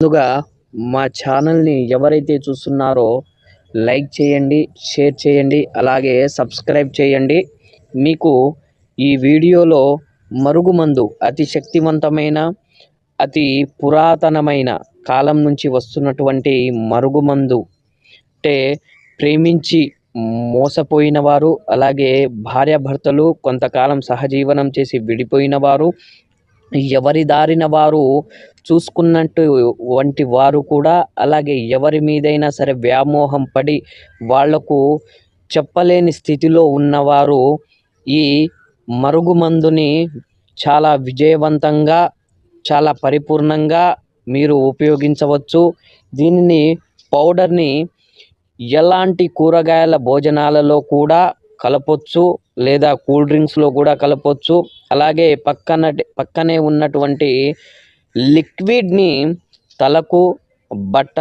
ముందుగా మా ఛానల్ని ఎవరైతే చూస్తున్నారో లైక్ చేయండి, షేర్ చేయండి, అలాగే సబ్స్క్రైబ్ చేయండి. మీకు ఈ వీడియోలో మరుగుమందు అతి శక్తివంతమైన, అతి పురాతనమైన కాలం నుంచి వస్తున్నటువంటి మరుగుమందు అంటే ప్రేమించి మోసపోయిన వారు, అలాగే భార్యాభర్తలు కొంతకాలం సహజీవనం చేసి విడిపోయిన వారు, ఎవరి దారిన వారు చూసుకున్నట్టు వంటి వారు కూడా, అలాగే ఎవరి మీదైనా సరే వ్యామోహం పడి వాళ్లకు చెప్పలేని స్థితిలో ఉన్నవారు ఈ మరుగుమందుని చాలా విజయవంతంగా, చాలా పరిపూర్ణంగా మీరు ఉపయోగించవచ్చు. దీనిని పౌడర్ని ఎలాంటి కూరగాయల భోజనాలలో కూడా కలపొచ్చు, లేదా కూల్ డ్రింక్స్లో కూడా కలపొచ్చు. అలాగే పక్కనే ఉన్నటువంటి లిక్విడ్ని తలకు, బట్ట